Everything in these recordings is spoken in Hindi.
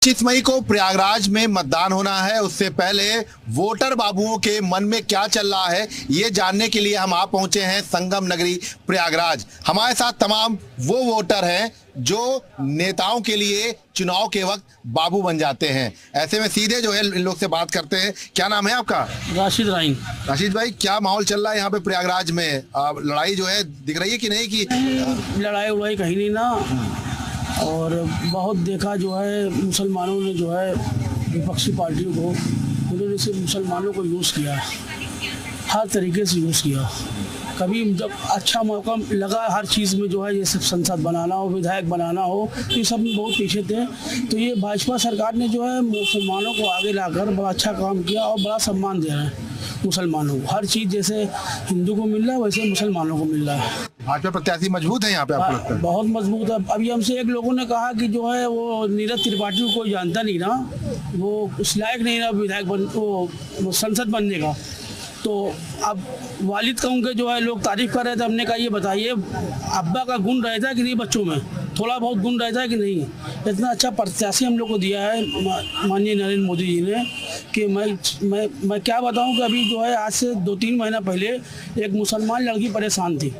25 मई को प्रयागराज में मतदान होना है। उससे पहले वोटर बाबुओं के मन में क्या चल रहा है ये जानने के लिए हम आप पहुंचे हैं संगम नगरी प्रयागराज। हमारे साथ तमाम वो वोटर हैं जो नेताओं के लिए चुनाव के वक्त बाबू बन जाते हैं। ऐसे में सीधे जो है इन लोग से बात करते हैं। क्या नाम है आपका? राशिद राइन। राशिद भाई, क्या माहौल चल रहा है यहाँ पे प्रयागराज में? लड़ाई जो है दिख रही है कि नहीं? कि लड़ाई उड़ाई कहीं नहीं ना, और बहुत देखा जो है मुसलमानों ने जो है विपक्षी पार्टियों को, उन्होंने सिर्फ मुसलमानों को यूज़ किया, हर तरीके से यूज़ किया। कभी जब अच्छा मौका लगा हर चीज़ में जो है ये सब संसद बनाना हो, विधायक बनाना हो, ये सब में बहुत पीछे थे। तो ये भाजपा सरकार ने जो है मुसलमानों को आगे लाकर बड़ा अच्छा काम किया और बड़ा सम्मान दे रहे हैं मुसलमानों को। हर चीज़ जैसे हिंदू को मिल रहा है वैसे मुसलमानों को मिल रहा है। भाजपा प्रत्याशी मजबूत है यहाँ पे, आपको लगता है? बहुत मजबूत है। अभी हमसे एक लोगों ने कहा कि जो है वो नीरज त्रिपाठी को कोई जानता नहीं ना, वो उस लायक नहीं ना विधायक वो संसद बनने का। तो अब वालिद का उनके जो है लोग तारीफ कर रहे थे। हमने कहा ये बताइए अब्बा का गुण रहता है कि नहीं, बच्चों में थोड़ा बहुत गुण रहता है कि नहीं? इतना अच्छा प्रत्याशी हम लोग को दिया है माननीय नरेंद्र मोदी जी ने कि मैं क्या बताऊं कि अभी जो है आज से 2-3 महीना पहले एक मुसलमान लड़की परेशान थी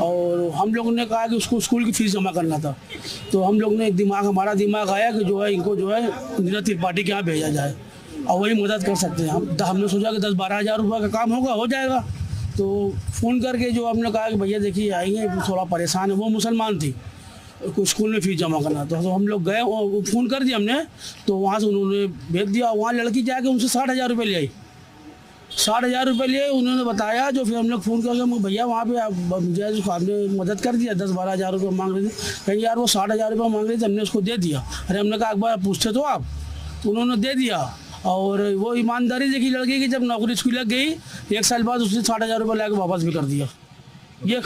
और हम लोगों ने कहा कि उसको स्कूल की फीस जमा करना था। तो हम लोग ने हमारा दिमाग आया कि जो है इनको जो है नीरज त्रिपाठी के यहाँ भेजा जाए और वही मदद कर सकते हैं। हमने सोचा कि 10-12 हज़ार रुपये का काम होगा, हो जाएगा। तो फ़ोन करके जो हमने कहा कि भैया देखिए आएंगे, थोड़ा परेशान है। वो मुसलमान थी, कुछ स्कूल में फीस जमा करना था। तो हम लोग गए और फ़ोन कर दिया हमने, तो वहाँ से उन्होंने भेज दिया। वहाँ लड़की जाके उनसे 60,000 रुपये ले आई। 60,000 रुपये लिए उन्होंने बताया। जो फिर हम लोग फ़ोन करके भैया वहाँ पे आप मुझे आपने मदद कर दिया, 10-12 हज़ार रुपये मांग रहे थे। कहीं यार वो 60,000 रुपये मांग रहे थे, हमने उसको दे दिया। अरे हमने कहा एक बार पूछते तो आप, तो उन्होंने दे दिया। और वो ईमानदारी देखी लड़की की, जब नौकरी उसकी लग गई 1 साल बाद उसने 60,000 रुपये लाके वापस भी कर दिया। ये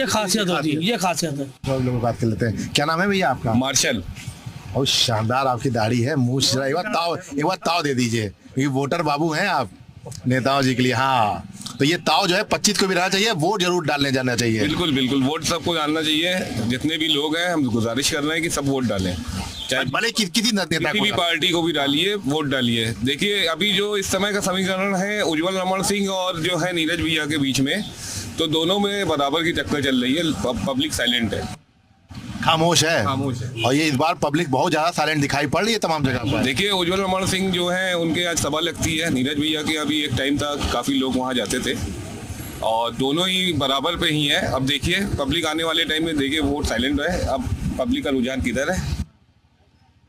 खासियत होती है, ये खासियत है। सब लोग बात कर लेते हैं। क्या नाम है भैया आपका? मार्शल। और शानदार आपकी दाढ़ी है, मूछ जरा एक बार ताव दे दीजिए, क्योंकि वोटर बाबू हैं आप नेताओं जी के लिए। हाँ, तो ये ताव जो है 25 को भी रहना चाहिए, वोट जरूर डालने जाना चाहिए। बिल्कुल बिल्कुल, वोट सबको डालना चाहिए। जितने भी लोग हैं हम गुजारिश कर रहे हैं कि सब वोट डालें, चाहे भले किसी नेता किसी भी पार्टी को भी डालिए, वोट डालिए। देखिए अभी जो इस समय का समीकरण है उज्जवल रमन सिंह और जो है नीरज भैया के बीच में, तो दोनों में बराबर की टक्कर चल रही है। पब्लिक साइलेंट है, खामोश है। खामोश है। और ये इस बार पब्लिक बहुत ज्यादा साइलेंट दिखाई पड़ रही है तमाम जगह पर। देखिए उज्जवल रमन सिंह जो है उनके आज सभा लगती है। नीरज भैया के अभी एक टाइम था काफी लोग वहाँ जाते थे और दोनों ही बराबर पे ही है। अब देखिए पब्लिक आने वाले टाइम में देखिए वोट साइलेंट है। अब पब्लिक का रुझान किधर है?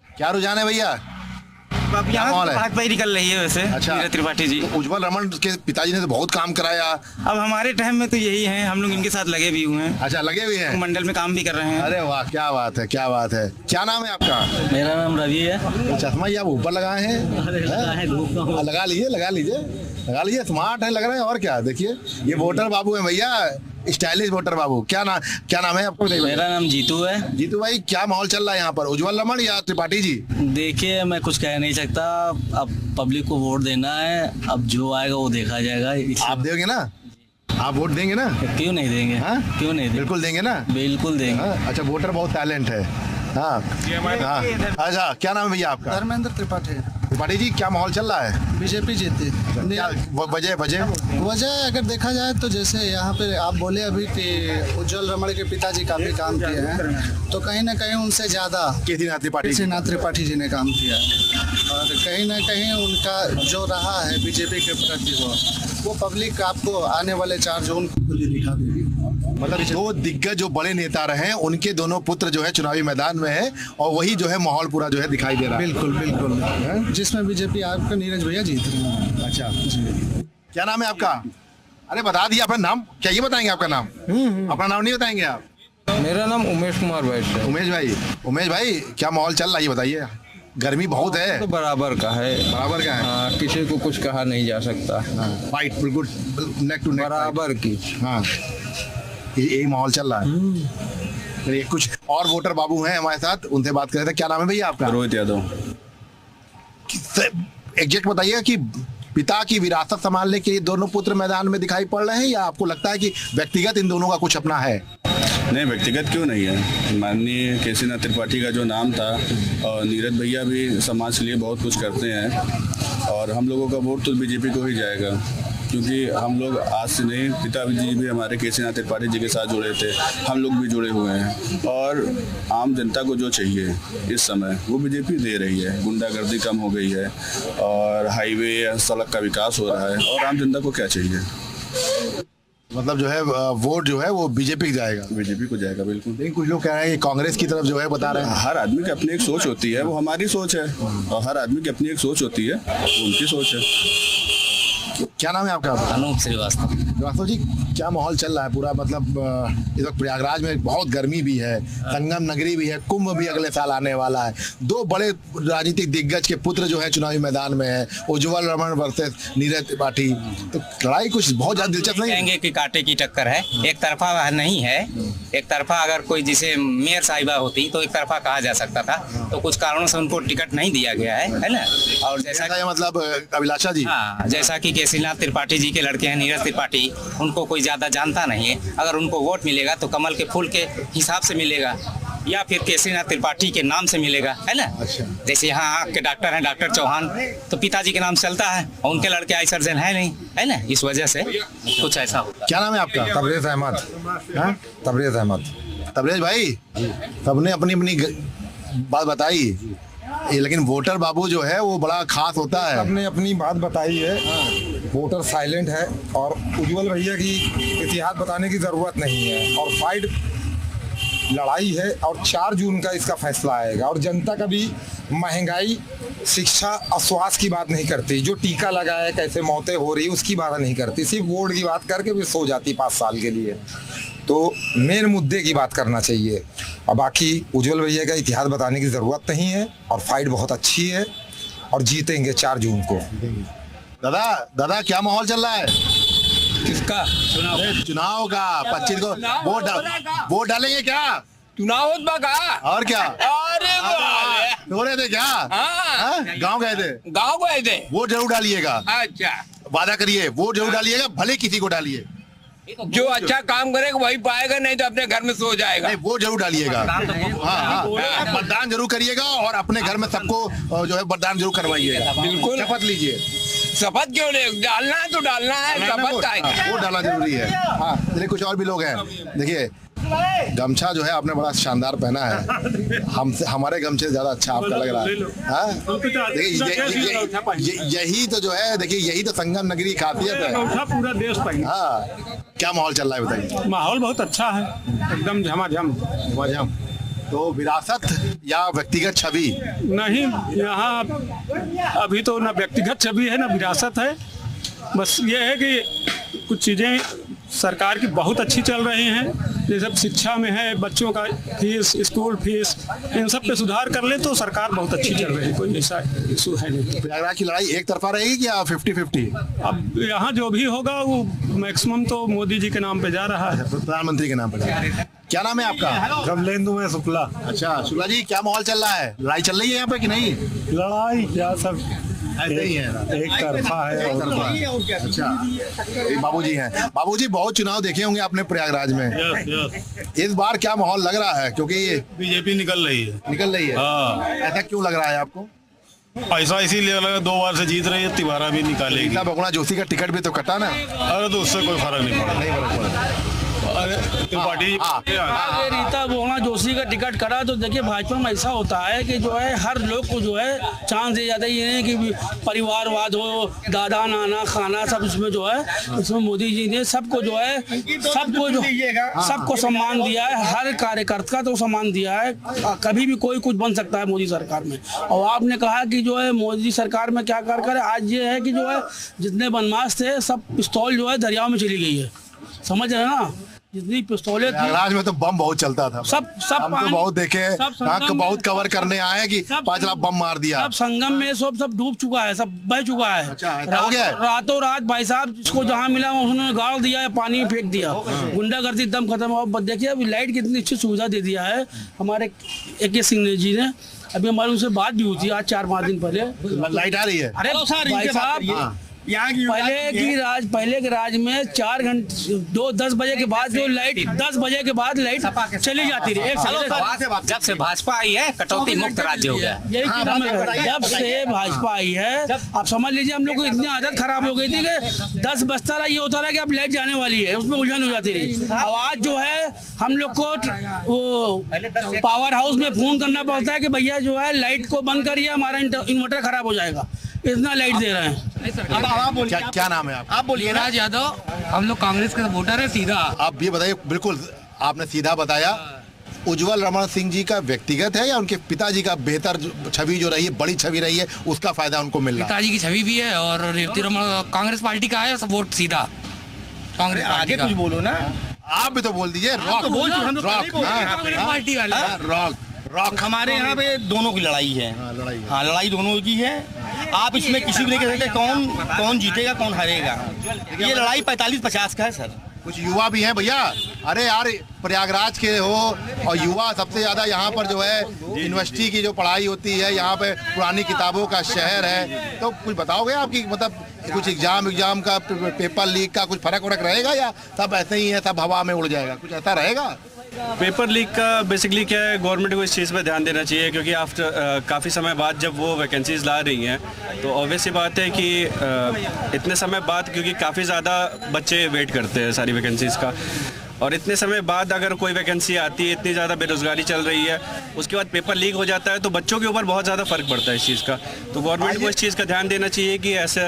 क्या रुझान है भैया? अब यहाँ भाजपा ही निकल रही है वैसे। अच्छा, नीरज त्रिपाठी जी। तो उज्जवल रमन के पिताजी ने तो बहुत काम कराया। अब हमारे टाइम में तो यही है, हम लोग इनके साथ लगे भी हुए हैं। अच्छा, लगे हुए हैं, मंडल में काम भी कर रहे हैं। अरे वाह, क्या बात है, क्या बात है। क्या नाम है आपका? मेरा नाम रवि है। तो चश्मा ये आप ऊपर लगाए हैं? लगा लीजिए, स्मार्ट है लग रहे हैं। और क्या, देखिए ये वोटर बाबू है भैया, स्टाइलिश वोटर बाबू। क्या नाम है आपको? मेरा नाम जीतू है। जीतू भाई, क्या माहौल चल रहा है यहाँ पर, उज्जवल रमन या त्रिपाठी जी? देखिए मैं कुछ कह नहीं सकता, अब पब्लिक को वोट देना है, अब जो आएगा वो देखा जाएगा। आप देंगे ना? आप वोट देंगे ना? क्यों नहीं देंगे? हाँ, क्यों नहीं देंगे? बिल्कुल देंगे ना? बिल्कुल देंगे। हाँ, अच्छा, वोटर बहुत टैलेंट है। हाँ, अच्छा, क्या नाम है भैया आपका? धर्मेंद्र त्रिपाठी। त्रिपाठी जी, क्या माहौल चल रहा है? बीजेपी जीती। वजह अगर देखा जाए तो जैसे यहाँ पे आप बोले अभी कि उज्जवल रमन के पिताजी काफी काम किए हैं, तो कहीं ना कहीं उनसे ज्यादा केसीनाथ त्रिपाठी जी ने काम किया और कहीं ना कहीं उनका जो रहा है बीजेपी के प्रति वो पब्लिक आपको आने वाले 4 जून को दिखा देगी। मतलब 2 दिग्गज जो बड़े नेता रहे हैं उनके दोनों पुत्र जो है चुनावी मैदान में है और वही जो है माहौल पूरा जो है दिखाई दे रहा है। बिल्कुल, जिसमें बीजेपी आपका नीरज भैया जीत रहे हैं। अच्छा जी, क्या नाम है आपका? अरे बता दिया अपना नाम, क्या ये बताएंगे आपका नाम? अपना नाम नहीं बताएंगे आप? मेरा नाम उमेश कुमार वैश्य है। उमेश भाई, क्या माहौल चल रहा है ये बताइए? गर्मी बहुत है। तो बराबर का है। हाँ, किसी को कुछ कहा नहीं जा सकता। फाइट बिल्कुल नेक टू नेक बराबर की। हाँ, यही माहौल चल रहा है। कुछ और वोटर बाबू हैं हमारे साथ, उनसे बात कर रहे थे। क्या नाम है भैया आपका? रोहित यादव। एग्जैक्ट बताइएगा कि पिता की विरासत संभालने के लिए दोनों पुत्र मैदान में दिखाई पड़ रहे हैं या आपको लगता है कि व्यक्तिगत इन दोनों का कुछ अपना है? नहीं, व्यक्तिगत क्यों नहीं है। माननीय केसीनाथ त्रिपाठी का जो नाम था, और नीरज भैया भी समाज के लिए बहुत कुछ करते हैं, और हम लोगों का वोट तो बीजेपी को ही जाएगा, क्योंकि हम लोग आज से नहीं, पिताजी भी हमारे केसीनाथ त्रिपाठी जी के साथ जुड़े थे, हम लोग भी जुड़े हुए हैं, और आम जनता को जो चाहिए इस समय वो बीजेपी दे रही है। गुंडागर्दी कम हो गई है, और हाईवे सड़क का विकास हो रहा है, और आम जनता को क्या चाहिए। मतलब जो है वोट जो है वो बीजेपी को जाएगा। बीजेपी को जाएगा, बिल्कुल। लेकिन कुछ लोग कह रहे हैं कि कांग्रेस की तरफ जो है बता रहे हैं। हर आदमी की अपनी एक सोच होती है, वो हमारी सोच है, और हर आदमी की अपनी एक सोच होती है, वो उनकी सोच है। क्या नाम है आपका? अनूप श्रीवास्तव। श्रीवास्तव जी, क्या माहौल चल रहा है पूरा? मतलब इस वक्त प्रयागराज में बहुत गर्मी भी है, संगम नगरी भी है, कुंभ भी अगले साल आने वाला है। दो बड़े राजनीतिक दिग्गज के पुत्र जो है चुनावी मैदान में है, उज्जवल रमन वर्सेस नीरज त्रिपाठी। तो लड़ाई कुछ बहुत ज्यादा दिलचस्प नहीं कहेंगे कि कांटे की टक्कर है, एक तरफा नहीं है। एक तरफा अगर कोई जिसे मेयर साहिबा होती तो एक तरफा कहा जा सकता था, तो कुछ कारणों से उनको टिकट नहीं दिया गया है ना। और जैसा मतलब अभिलाषा जी, हाँ, जैसा कि केसीनाथ त्रिपाठी जी के लड़के हैं नीरज त्रिपाठी, उनको कोई ज्यादा जानता नहीं है। अगर उनको वोट मिलेगा तो कमल के फूल के हिसाब से मिलेगा, या फिर केसीनाथ त्रिपाठी के नाम से मिलेगा, है ना। अच्छा। जैसे यहाँ आँख के डॉक्टर हैं डॉक्टर चौहान, तो पिताजी के नाम चलता है, और उनके लड़के आई सर्जन है नहीं, है ना, इस वजह से कुछ ऐसा होता। क्या नाम है आपका? तबरेज अहमद। तबरेज अहमद। तबरेज भाई, सबने अपनी अपनी बात बताई, लेकिन वोटर बाबू जो है वो बड़ा खास होता है। सबने अपनी बात बताई है, वोटर साइलेंट है, और उज्जवल भैया की इतिहास बताने की ज़रूरत नहीं है, और फाइट लड़ाई है, और 4 जून का इसका फैसला आएगा। और जनता कभी महंगाई, शिक्षा और स्वास्थ्य की बात नहीं करती, जो टीका लगाया कैसे मौतें हो रही उसकी बात नहीं करती, सिर्फ वोट की बात करके भी सो जाती 5 साल के लिए। तो मेन मुद्दे की बात करना चाहिए, और बाकी उज्जवल भैया का इतिहास बताने की ज़रूरत नहीं है, और फाइट बहुत अच्छी है, और जीतेंगे 4 जून को। दादा क्या माहौल चल रहा है? किसका चुनाव का 25 को वोट डालेंगे क्या? चुनाव का और क्या? अरे हो रहे थे क्या? गाँव गए थे? गाँव गए थे। वोट जरूर डालिएगा। अच्छा, वादा करिए, वोट जरूर डालिएगा, भले किसी को डालिए। जो अच्छा काम करेगा वही पाएगा, नहीं तो अपने घर में सो जाएगा। नहीं, वो जरूर डालिएगा। हाँ, मतदान जरूर करिएगा, और अपने घर में सबको जो है मतदान जरूर करवाइएगा। बिल्कुल। शपथ लीजिए। शपथ क्यों ले? डालना है तो डालना है, शपथ का है। वो डालना जरूरी है। हाँ, देखिए कुछ और भी लोग हैं। देखिए, गमछा जो है आपने बड़ा शानदार पहना है, हमसे हमारे गमछे से ज्यादा अच्छा आपका लग रहा है। हाँ? देखिए यही तो जो है, देखिए यही तो संगम नगरी खासियत है। पूरा देश पहना। हाँ, क्या माहौल चल रहा है बताइए? माहौल बहुत अच्छा है, एकदम झमाझम। तो विरासत या व्यक्तिगत छवि? नहीं, यहाँ अभी तो ना व्यक्तिगत छवि है ना विरासत है। बस ये है कि कुछ चीज़ें सरकार की बहुत अच्छी चल रही हैं, जैसे शिक्षा में है, बच्चों का फीस, स्कूल फीस, इन सब पे सुधार कर ले तो सरकार बहुत अच्छी चल रही है, कोई ऐसा इशू है नहीं। प्रयागराज की लड़ाई एक तरफा रहेगी या 50-50? अब यहाँ जो भी होगा वो मैक्सिमम तो मोदी जी के नाम पे जा रहा है, प्रधानमंत्री के नाम पे। क्या नाम है आपका? कमलेंदु में शुक्ला। अच्छा शुक्ला जी, क्या माहौल चल रहा है? लड़ाई चल रही है यहाँ पे कि नहीं? लड़ाई क्या, सब ऐसे ही है, एक तरफा है। अच्छा, बाबूजी हैं। बाबूजी, बहुत चुनाव देखे होंगे आपने प्रयागराज में। इस बार क्या माहौल लग रहा है? क्योंकि बीजेपी निकल रही है। हाँ। ऐसा क्यों लग रहा है आपको? ऐसा इसीलिए लगा, 2 बार से जीत रही है, तिबारा भी निकालेगी। बगुना जोशी का टिकट भी तो कटा ना। अरे तो उससे कोई फर्क नहीं पड़ा। रीता बगुना जोशी का टिकट करा तो देखिए, भाजपा में ऐसा होता है कि जो है हर लोग को जो है चांस दिया जाता है। ये नहीं कि परिवारवाद हो, दादा नाना खाना सब इसमें जो है, इसमें मोदी जी ने सबको जो है सबको सम्मान दिया है, हर कार्यकर्ता को सम्मान दिया है। कभी भी कोई कुछ बन सकता है मोदी सरकार में। और आपने कहा कि जो है मोदी सरकार में क्या कर करे, आज ये है कि जो है जितने बदमाश थे सब पिस्तौल जो है दरिया में चली गई है, समझ रहे ना। जितनी पिस्तौलें थी, प्रयागराज में तो बम बहुत चलता था। सब हम तो बहुत देखे, बहुत कवर करने आए कि 5 लाख बम मार दिया। सब संगम में सब डूब चुका है, सब बह चुका है। अच्छा, हो गया है? रातों रात भाई साहब, जिसको जहाँ मिला उन्होंने गाड़ दिया है, पानी में फेंक दिया। गुंडागर्दी एकदम खत्म हो। देखिए अभी लाइट कितनी अच्छी सुविधा दे दिया है हमारे AK सिंह जी ने। अभी हमारी उनसे बात भी हुई थी आज 4-5 दिन पहले। लाइट आ रही है? अरे भाई साहब, यहाँ की पहले के राज में 4 घंटे 10 बजे के बाद जो लाइट 10 बजे के बाद लाइट चली जाती रही। जब से भाजपा आई है कटौती मुक्त राज्य हो गया। जब से भाजपा आई है आप समझ लीजिए हम लोग को इतनी आदत खराब हो गई थी कि 10 बजता रहा ये होता रहा कि अब लाइट जाने वाली है, उसमें उलझन हो जाती रही। अब आज जो है हम लोग को वो पावर हाउस में फोन करना पड़ता है कि भैया जो है लाइट को बंद करिए, हमारा इन्वर्टर खराब हो जाएगा, इतना लाइट दे रहे हैं। अब आप बोलिए, क्या नाम है आप बोलिए। राज यादव, हम लोग कांग्रेस का वोटर है सीधा। आप ये बताइए, बिल्कुल आपने सीधा बताया, उज्जवल रमन सिंह जी का व्यक्तिगत है या उनके पिताजी का बेहतर छवि जो रही है, बड़ी छवि रही है, उसका फायदा उनको मिल रहा है? पिताजी की छवि भी है और रेवती रमन कांग्रेस पार्टी का है, सब वोट सीधा कांग्रेस। आगे कुछ बोलो ना, आप भी तो बोल दीजिए। रॉक पार्टी वाले रॉक हमारे यहाँ पे दोनों की लड़ाई है। हाँ, लड़ाई दोनों की है। आप इसमें किसी भी नहीं कह सकते कौन जीतेगा कौन हारेगा। ये लड़ाई 45-50 का है सर। कुछ युवा भी हैं भैया। अरे यार, प्रयागराज के हो और युवा सबसे ज्यादा यहाँ पर जो है यूनिवर्सिटी की जो पढ़ाई होती है, यहाँ पे पुरानी किताबों का शहर है, तो कुछ बताओगे आपकी मतलब कुछ एग्जाम का पेपर लीक का कुछ फर्क रहेगा या सब ऐसे ही है, सब हवा में उड़ जाएगा, कुछ ऐसा रहेगा? पेपर लीक का बेसिकली क्या है, गवर्नमेंट को इस चीज़ पर ध्यान देना चाहिए, क्योंकि आफ्टर काफ़ी समय बाद जब वो वैकेंसीज ला रही हैं तो ऑब्वियस बात है कि इतने समय बाद, क्योंकि काफ़ी ज़्यादा बच्चे वेट करते हैं सारी वैकेंसीज़ का, और इतने समय बाद अगर कोई वैकेंसी आती है, इतनी ज़्यादा बेरोज़गारी चल रही है, उसके बाद पेपर लीक हो जाता है तो बच्चों के ऊपर बहुत ज़्यादा फ़र्क पड़ता है इस चीज़ का। तो गवर्नमेंट को इस चीज़ का ध्यान देना चाहिए कि ऐसे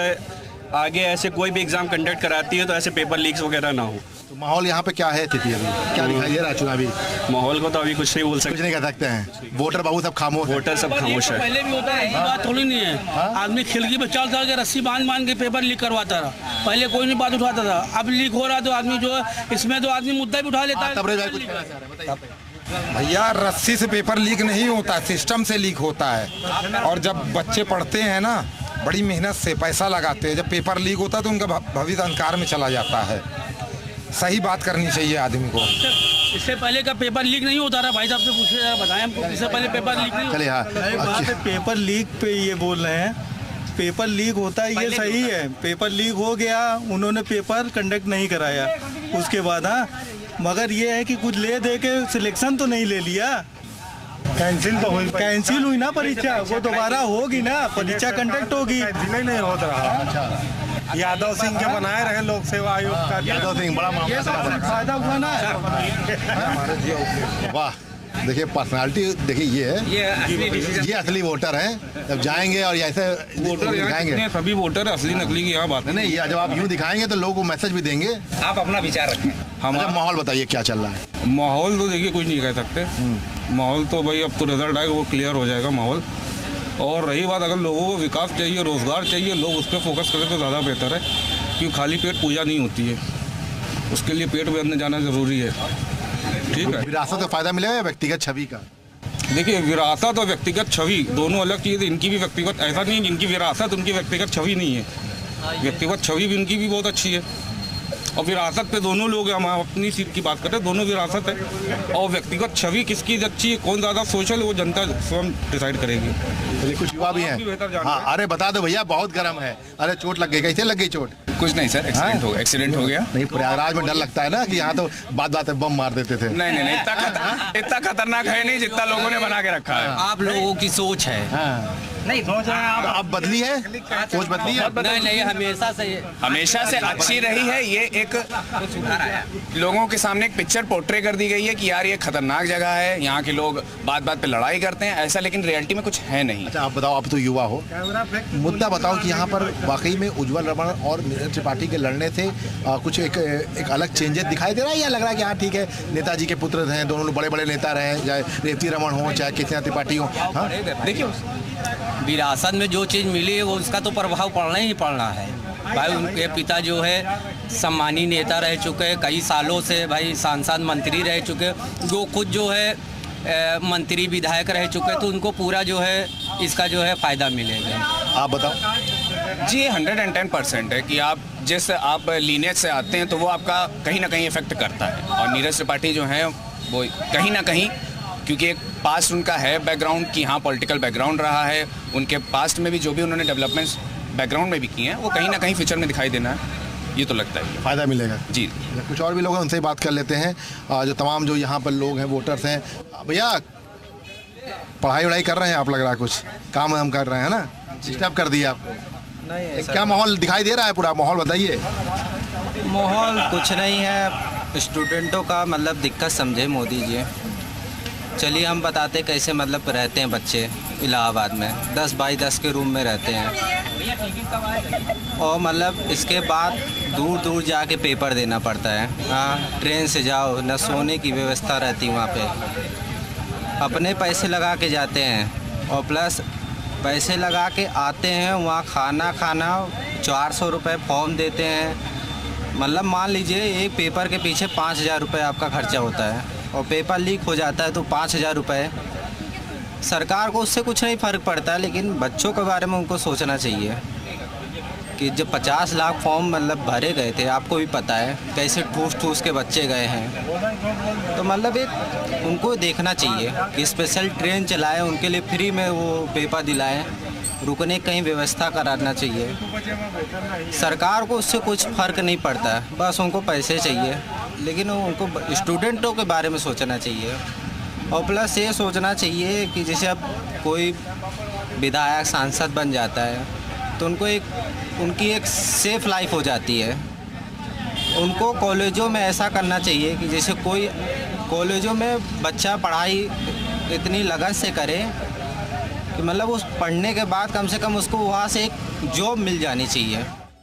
आगे ऐसे कोई भी एग्ज़ाम कंडक्ट कराती है तो ऐसे पेपर लीक्स वगैरह ना हो। तो माहौल यहाँ पे क्या है स्थिति अभी, क्या दिखाई दे रहा है चुनावी माहौल को? तो अभी कुछ नहीं बोल सकते, कुछ नहीं कह सकते हैं। वोटर बाबू सब खामोश, वोटर सब खामोश है। पहले भी होता है, ऐसी बात थोड़ी नहीं है। आदमी खिड़की पे चल के रस्सी बांध के पेपर लीक करवाता रहा, पहले कोई नहीं बात उठाता था। अब लीक हो रहा तो आदमी जो है इसमें तो आदमी मुद्दा भी उठा लेता है। भैया, रस्सी से पेपर लीक नहीं होता, सिस्टम से लीक होता है। और जब बच्चे पढ़ते हैं ना, बड़ी मेहनत से पैसा लगाते हैं, जब पेपर लीक होता है तो उनका भविष्य अंधकार में चला जाता है। सही बात करनी चाहिए आदमी को। इससे पहले का पेपर लीक नहीं होता रहा, भाई साहब से पूछे जरा बताएं हमको, इससे पहले पेपर लीक नहीं। चलिए, हाँ, पेपर लीक पे ये बोल रहे हैं, पेपर लीक होता है ये सही है। पेपर लीक हो गया, उन्होंने पेपर कंडक्ट नहीं कराया उसके बाद। हाँ, मगर ये है कि कुछ ले दे के सिलेक्शन तो नहीं ले लिया, कैंसिल हुई ना परीक्षा, वो दोबारा होगी ना, परीक्षा कंडक्ट होगी। नहीं होता रहा। यादव सिंह के बनाए रहे लोक सेवा आयोग का, यादव सिंह बड़ा मामला फायदा हुआ ना। वाह, देखिए पर्सनालिटी देखिए, ये असली वोटर हैं। जब जाएंगे और ऐसे वोटर दिखाएंगे, सभी वोटर असली नकली की यहाँ बात है। नहीं, जब आप यूँ दिखाएंगे तो लोगों को मैसेज भी देंगे। आप अपना विचार रखें। हमारा माहौल बताइए क्या चल रहा है? माहौल तो देखिए कुछ नहीं कह सकते। माहौल तो भाई अब तो रिजल्ट आएगा वो क्लियर हो जाएगा माहौल। और रही बात, अगर लोगों को विकास चाहिए, रोजगार चाहिए, लोग उस पर फोकस करें तो ज़्यादा बेहतर है, क्योंकि खाली पेट पूजा नहीं होती है, उसके लिए पेट भी अंदर जाना जरूरी है। ठीक है, विरासत का फायदा मिलेगा या व्यक्तिगत छवि का? देखिए, विरासत और व्यक्तिगत छवि दोनों अलग चीज़। इनकी भी व्यक्तिगत, ऐसा नहीं है इनकी विरासत उनकी व्यक्तिगत छवि नहीं है, व्यक्तिगत छवि भी इनकी भी बहुत अच्छी है। और विरासत पे दोनों लोग, हम अपनी सीट की बात करें, दोनों विरासत है। और व्यक्तिगत छवि किसकी अच्छी है, कौन ज़्यादा सोशल है, वो जनता स्वयं डिसाइड करेगी। तो कुछ युवा भी हैं। हाँ, अरे बता दो भैया, बहुत गर्म है। अरे चोट लग गई, कैसे लग गई चोट? कुछ नहीं सर, एक्सीडेंट हो गया। नहीं, प्रयागराज में डर लगता है ना कि यहाँ तो बात बम मार देते थे। नहीं, इतना खतरनाक है नहीं जितना लोगों ने बना के रखा है। आप लोगों की सोच है। नहीं, अब बदली है, सोच बदली है? नहीं, हमेशा से अच्छी रही है। ये एक लोगों के सामने एक पिक्चर पोर्ट्रे कर दी गई है कि यार ये खतरनाक जगह है, यहाँ के लोग बात पे लड़ाई करते हैं, ऐसा, लेकिन रियलिटी में कुछ है नहीं। अच्छा, आप बताओ, आप तो युवा हो, मुद्दा बताओ कि यहाँ पर वाकई में उज्जवल रमन और नीरज त्रिपाठी के लड़ने से कुछ एक अलग चेंजेस दिखाई दे रहा है, या लग रहा है कि हाँ ठीक है, नेताजी के पुत्र हैं, दोनों बड़े बड़े नेता रहे, चाहे रेवती रमन हो चाहे केसी त्रिपाठी हो? हाँ, देखिए, विरासत में जो चीज़ मिली है वो उसका तो प्रभाव पड़ना ही पड़ना है। भाई उनके पिता जो है सम्मानीय नेता रह चुके, कई सालों से भाई सांसद मंत्री रह चुके, जो खुद जो है मंत्री विधायक रह चुके, तो उनको पूरा जो है इसका जो है फ़ायदा मिलेगा। आप बताओ। जी, 110% है कि आप जिस आप लीनियज से आते हैं तो वो आपका कहीं ना कहीं इफेक्ट करता है। और नीरज त्रिपाठी जो है वो कहीं ना कहीं, क्योंकि एक पास्ट उनका है बैकग्राउंड कि हाँ पॉलिटिकल बैकग्राउंड रहा है, उनके पास्ट में भी जो भी उन्होंने डेवलपमेंट्स बैकग्राउंड में भी किए हैं वो कहीं ना कहीं फ्यूचर में दिखाई देना है, ये तो लगता है फ़ायदा मिलेगा जी। कुछ और भी लोग हैं, उनसे बात कर लेते हैं। जो तमाम जो यहाँ पर लोग हैं, वोटर्स हैं। भैया पढ़ाई वढ़ाई कर रहे हैं आप, लग रहा है कुछ काम हम कर रहे हैं ना, डिस्टर्ब कर दिया आपको? नहीं, क्या माहौल दिखाई दे रहा है पूरा माहौल बताइए। माहौल कुछ नहीं है, स्टूडेंटों का मतलब दिक्कत समझे मोदी जी। चलिए हम बताते कैसे मतलब रहते हैं बच्चे इलाहाबाद में, 10 बाई 10 के रूम में रहते हैं और मतलब इसके बाद दूर दूर जाके पेपर देना पड़ता है। हाँ, ट्रेन से जाओ, न सोने की व्यवस्था रहती वहाँ पे, अपने पैसे लगा के जाते हैं और प्लस पैसे लगा के आते हैं, वहाँ खाना 400 रुपये फॉर्म देते हैं। मतलब मान लीजिए एक पेपर के पीछे 5,000 रुपये आपका खर्चा होता है और पेपर लीक हो जाता है तो 5,000 रुपये। सरकार को उससे कुछ नहीं फ़र्क पड़ता है, लेकिन बच्चों के बारे में उनको सोचना चाहिए कि जब 50 लाख फॉर्म मतलब भरे गए थे, आपको भी पता है कैसे ठूस के बच्चे गए हैं, तो मतलब एक उनको देखना चाहिए कि स्पेशल ट्रेन चलाएं, उनके लिए फ्री में वो पेपर दिलाएं, रुकने कहीं व्यवस्था कराना चाहिए। सरकार को उससे कुछ फ़र्क नहीं पड़ता है, बस उनको पैसे चाहिए, लेकिन उनको स्टूडेंटों के बारे में सोचना चाहिए। और प्लस ये सोचना चाहिए कि जैसे अब कोई विधायक सांसद बन जाता है तो उनकी एक सेफ़ लाइफ हो जाती है। उनको कॉलेजों में ऐसा करना चाहिए कि जैसे कोई कॉलेजों में बच्चा पढ़ाई इतनी लगन से करे कि मतलब उस पढ़ने के बाद कम से कम उसको वहाँ से एक जॉब मिल जानी चाहिए।